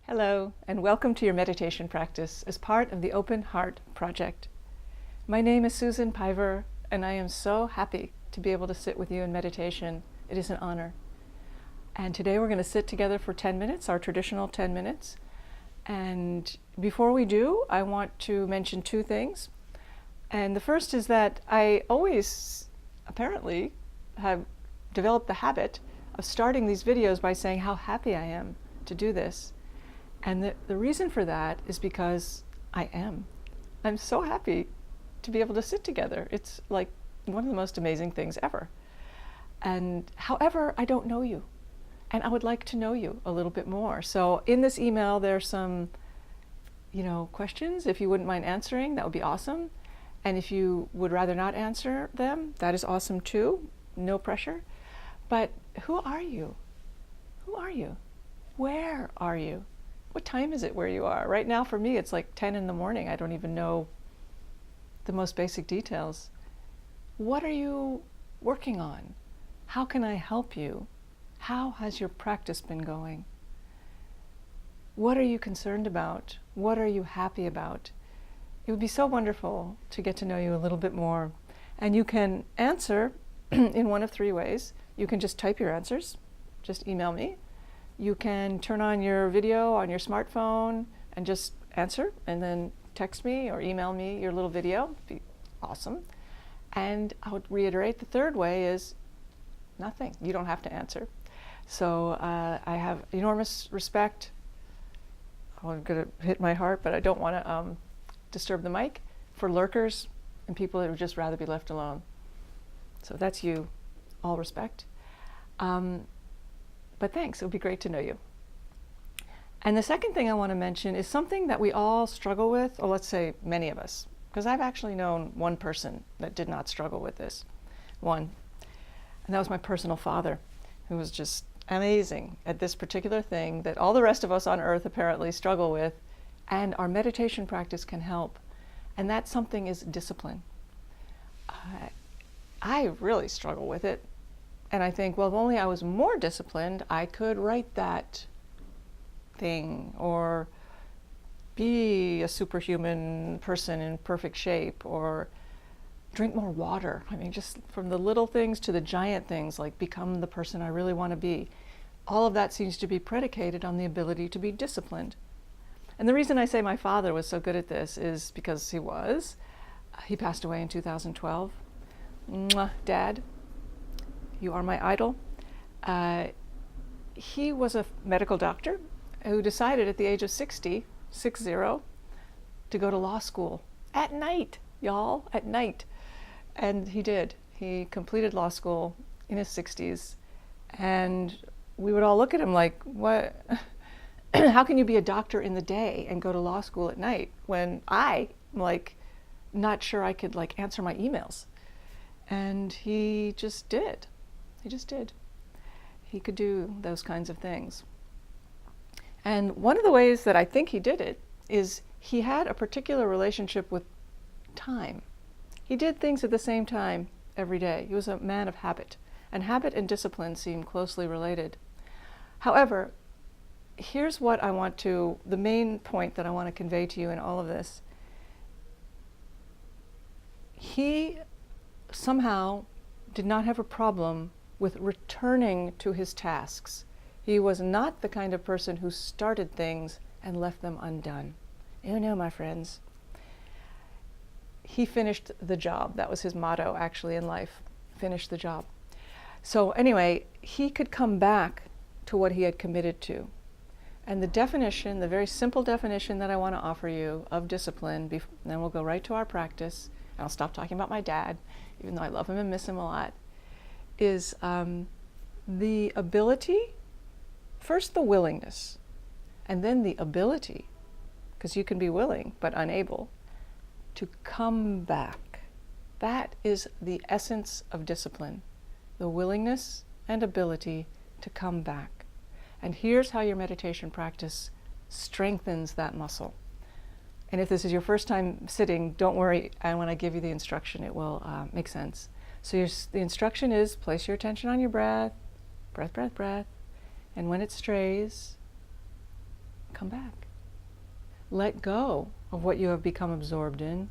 Hello, and welcome to your meditation practice as part of the Open Heart Project. My name is Susan Piver, and I am so happy to be able to sit with you in meditation. It is an honor. And today we're going to sit together for 10 minutes, our traditional 10 minutes. And before we do, I want to mention two things. And the first is that I always, apparently, have developed the habit of starting these videos by saying how happy I am to do this. And the reason for that is because I am. I'm so happy to be able to sit together. It's like one of the most amazing things ever. And however, I don't know you. And I would like to know you a little bit more. So in this email, there's some, questions. If you wouldn't mind answering, that would be awesome. And if you would rather not answer them, that is awesome too. No pressure. But who are you? Who are you? Where are you? What time is it where you are? Right now for me, it's like 10 in the morning. I don't even know the most basic details. What are you working on? How can I help you? How has your practice been going? What are you concerned about? What are you happy about? It would be so wonderful to get to know you a little bit more. And you can answer in one of three ways. You can just type your answers, just email me. You can turn on your video on your smartphone and just answer, and then text me or email me your little video. It'd be awesome. And I would reiterate, the third way is nothing. You don't have to answer. So I have enormous respect. I'm going to hit my heart, but I don't want to disturb the mic, for lurkers and people that would just rather be left alone. So that's you. All respect. But thanks, it would be great to know you. And the second thing I want to mention is something that we all struggle with, or let's say many of us, because I've actually known one person that did not struggle with this. One. And that was my personal father, who was just amazing at this particular thing that all the rest of us on earth apparently struggle with, and our meditation practice can help. And that something is discipline. I really struggle with it. And I think, well, if only I was more disciplined, I could write that thing or be a superhuman person in perfect shape or drink more water. I mean, just from the little things to the giant things, like become the person I really want to be. All of that seems to be predicated on the ability to be disciplined. And the reason I say my father was so good at this is because he was. He passed away in 2012. Mwah, Dad. You are my idol. He was a medical doctor who decided at the age of 60, to go to law school at night, y'all, at night. And he did. He completed law school in his 60s. And we would all look at him like, what? How can you be a doctor in the day and go to law school at night when I'm not sure I could answer my emails? And he just did. He just did. He could do those kinds of things. And one of the ways that I think he did it is he had a particular relationship with time. He did things at the same time every day. He was a man of habit. And habit and discipline seem closely related. However, here's what the main point that I want to convey to you in all of this. He somehow did not have a problem with returning to his tasks. He was not the kind of person who started things and left them undone. You know, my friends. He finished the job. That was his motto, actually, in life. Finish the job. So anyway, he could come back to what he had committed to. And the very simple definition that I want to offer you of discipline, then we'll go right to our practice, and I'll stop talking about my dad, even though I love him and miss him a lot, is the ability, first the willingness, and then the ability, because you can be willing but unable, to come back. That is the essence of discipline, the willingness and ability to come back. And here's how your meditation practice strengthens that muscle. And if this is your first time sitting, don't worry, and when I give you the instruction, it will make sense. So the instruction is place your attention on your breath, breath, breath, breath. And when it strays, come back. Let go of what you have become absorbed in,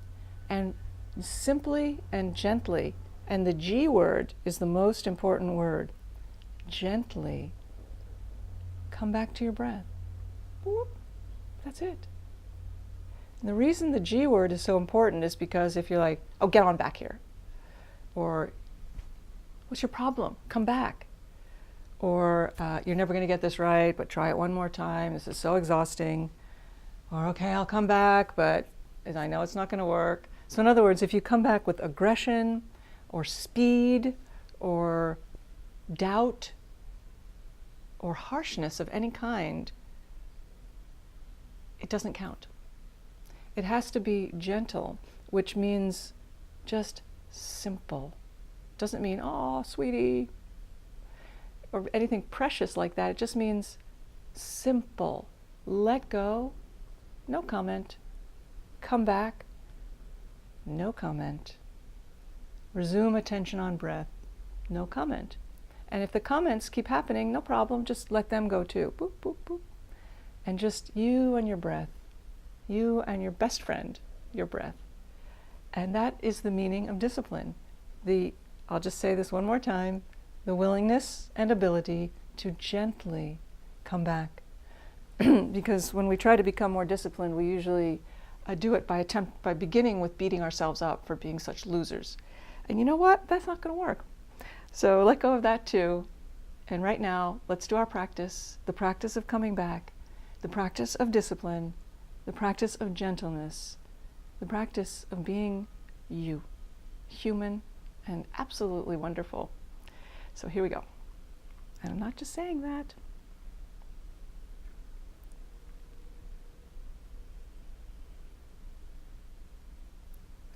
and simply and gently, and the G word is the most important word, gently come back to your breath. Whoop. That's it. And the reason the G word is so important is because if you're like, oh, get on back here, or what's your problem? Come back. Or you're never going to get this right, but try it one more time. This is so exhausting. Or okay, I'll come back, but I know it's not going to work. So in other words, if you come back with aggression or speed or doubt or harshness of any kind, it doesn't count. It has to be gentle, which means just simple. Doesn't mean, oh, sweetie, or anything precious like that. It just means simple. Let go, no comment. Come back, no comment. Resume attention on breath, no comment. And if the comments keep happening, no problem, just let them go too. Boop, boop, boop. And just you and your breath, you and your best friend, your breath. And that is the meaning of discipline. I'll just say this one more time, the willingness and ability to gently come back. Because when we try to become more disciplined, we usually do it by beginning with beating ourselves up for being such losers. And you know what? That's not going to work. So let go of that too. And right now, let's do our practice, the practice of coming back, the practice of discipline, the practice of gentleness, the practice of being you, human and absolutely wonderful. So here we go. And I'm not just saying that.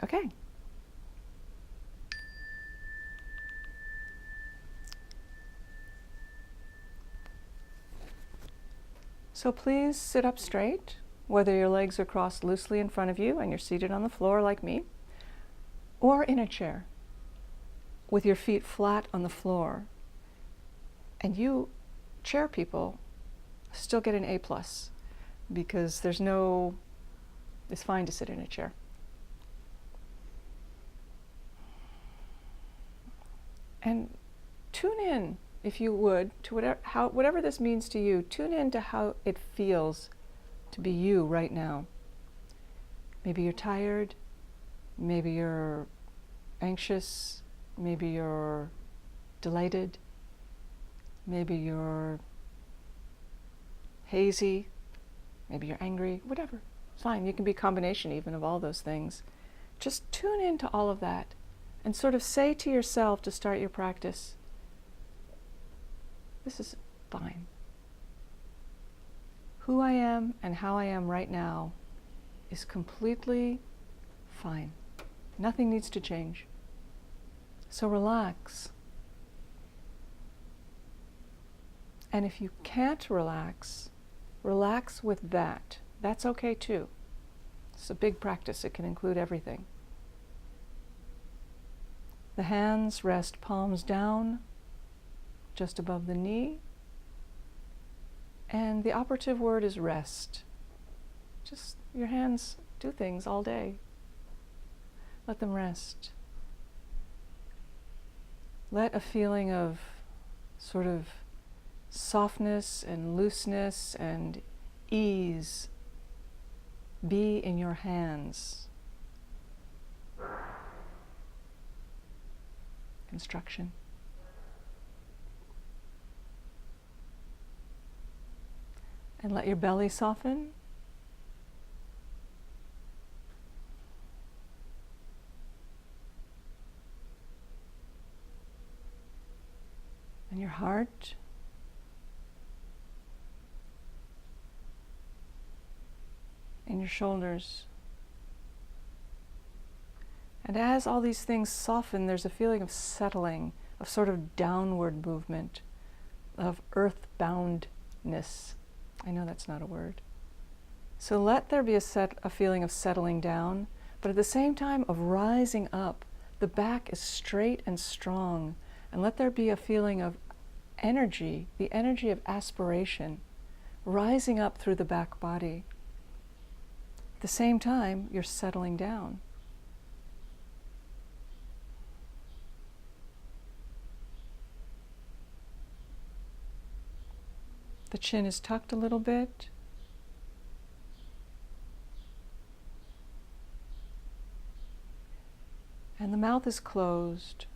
Okay. So please sit up straight, whether your legs are crossed loosely in front of you and you're seated on the floor like me, or in a chair with your feet flat on the floor. And you chair people still get an A+, because it's fine to sit in a chair. And tune in, if you would, to whatever this means to you. Tune in to how it feels to be you right now. Maybe you're tired, maybe you're anxious, maybe you're delighted, maybe you're hazy, maybe you're angry, whatever. Fine, you can be a combination even of all those things. Just tune in to all of that and sort of say to yourself to start your practice, this is fine. Who I am and how I am right now is completely fine. Nothing needs to change. So relax. And if you can't relax, relax with that. That's okay too. It's a big practice. It can include everything. The hands rest palms down, just above the knee. And the operative word is rest. Just your hands do things all day. Let them rest. Let a feeling of sort of softness and looseness and ease be in your hands. Construction. And let your belly soften. And your heart. And your shoulders. And as all these things soften, there's a feeling of settling, of sort of downward movement, of earthboundness. I know that's not a word. So let there be a feeling of settling down, but at the same time of rising up. The back is straight and strong, and let there be a feeling of energy, the energy of aspiration, rising up through the back body. At the same time, you're settling down. The chin is tucked a little bit. And the mouth is closed.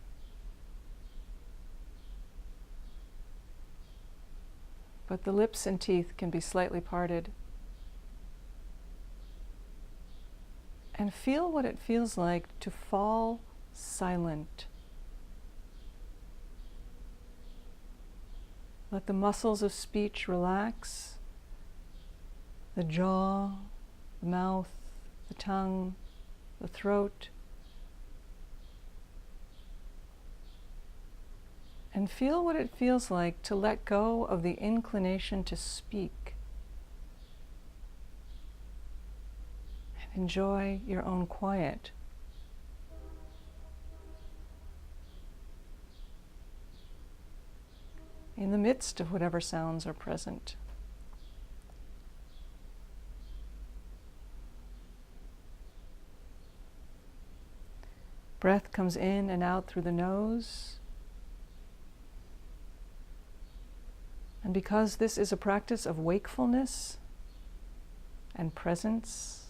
But the lips and teeth can be slightly parted. And feel what it feels like to fall silent. Let the muscles of speech relax. The jaw, the mouth, the tongue, the throat. And feel what it feels like to let go of the inclination to speak. And enjoy your own quiet. In the midst of whatever sounds are present. Breath comes in and out through the nose. And because this is a practice of wakefulness and presence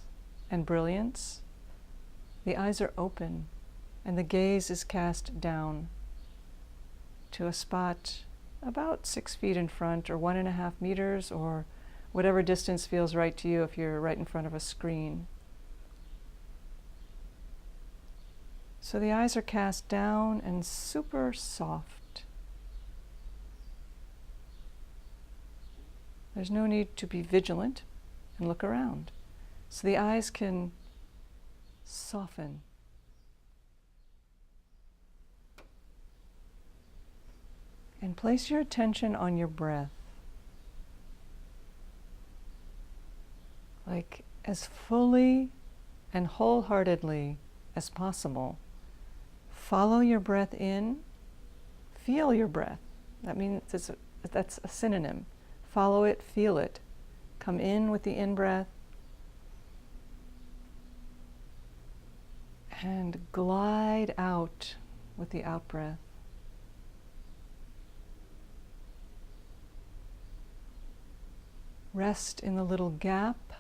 and brilliance, the eyes are open and the gaze is cast down to a spot about 6 feet in front, or 1.5 meters, or whatever distance feels right to you if you're right in front of a screen. So the eyes are cast down and super soft. There's no need to be vigilant and look around. So the eyes can soften. And place your attention on your breath. Like as fully and wholeheartedly as possible. Follow your breath in. Feel your breath. That means that's a synonym. Follow it, feel it. Come in with the in-breath. And glide out with the out-breath. Rest in the little gap.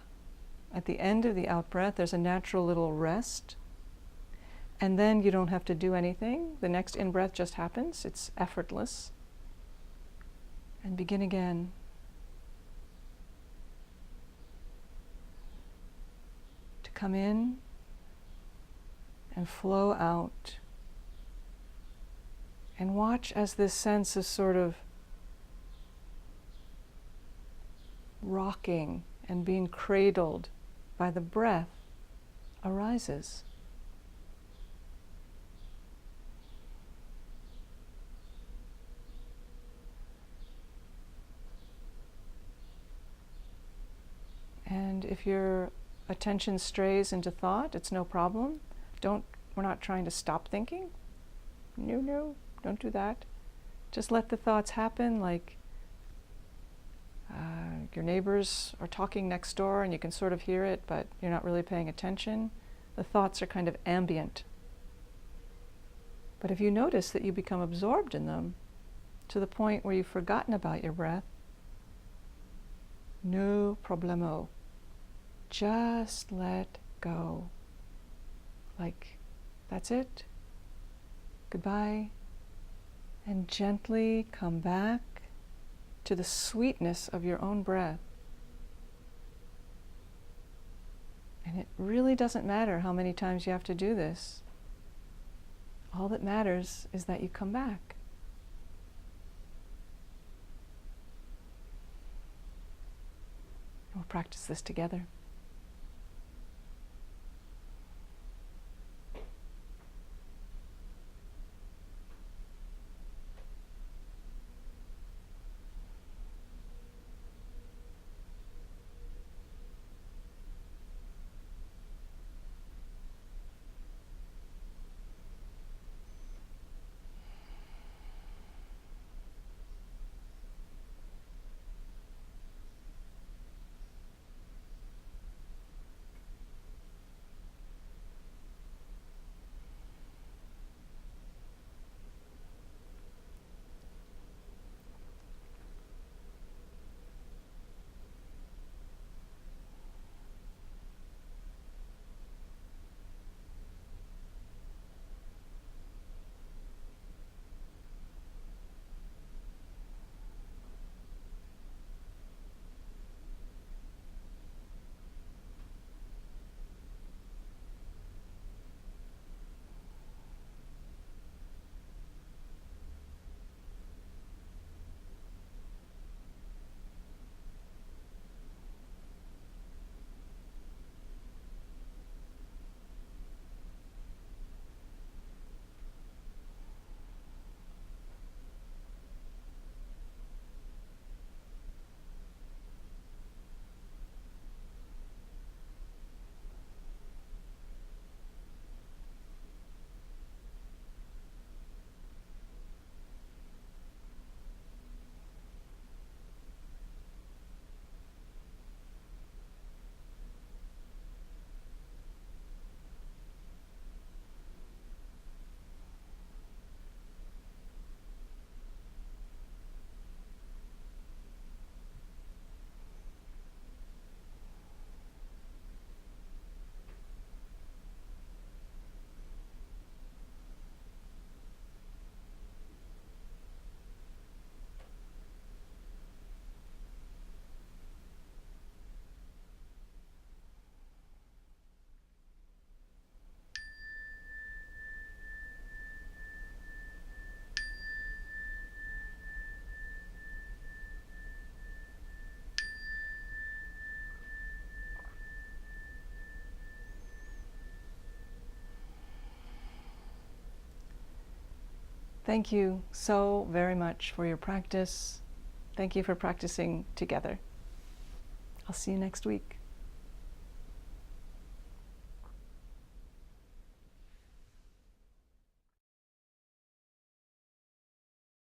At the end of the out-breath, there's a natural little rest. And then you don't have to do anything. The next in-breath just happens. It's effortless. And begin again. To come in and flow out. And watch as this sense of sort of rocking and being cradled by the breath arises. And if your attention strays into thought, it's no problem. We're not trying to stop thinking. No, don't do that. Just let the thoughts happen, like your neighbors are talking next door and you can sort of hear it, but you're not really paying attention. The thoughts are kind of ambient. But if you notice that you become absorbed in them to the point where you've forgotten about your breath, no problemo. Just let go. Like, that's it. Goodbye. And gently come back to the sweetness of your own breath. And it really doesn't matter how many times you have to do this. All that matters is that you come back. We'll practice this together. Thank you so very much for your practice. Thank you for practicing together. I'll see you next week.